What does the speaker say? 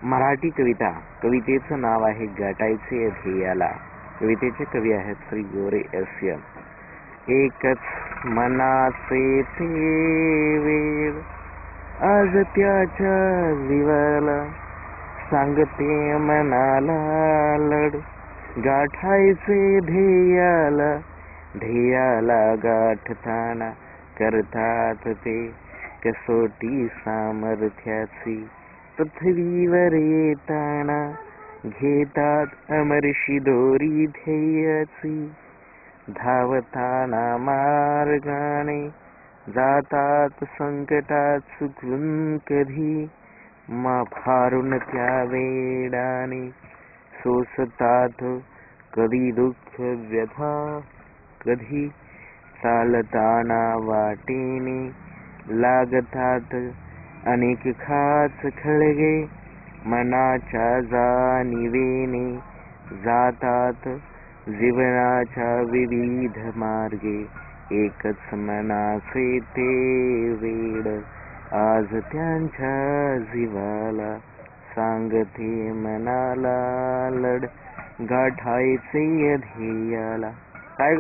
मराठी कविता. कवितेचं नाव आहे गाठायचे ध्येयाला. कवितेचे कवी आहेत श्री गोरे एस. एकच मनाचे ते वेळ आज त्याच्या जीवाला, सांगते मनाला लढ गाठायचे ध्येयाला. ध्येयाला गाठताना करतात ते कसोटी सामर्थ्याची. पृथ्वीवर येताना घेतात अमरशी दोरी ध्येयाची. धावताना मार्गाने जातात संकटात चुकून कधी, फारून त्या वेडाने सोसतात कधी दुःख व्यथा. कधी चालताना वाटेने लागतात अनेक खाच खळगे, मनाच्या जाणिवेने जातात जीवनाच्या विविध मार्गे. एकच मनाचे ते वेड आज त्यांच्या जीवाला, सांगते मनाला लढ गाठायचे ध्येयाला. काय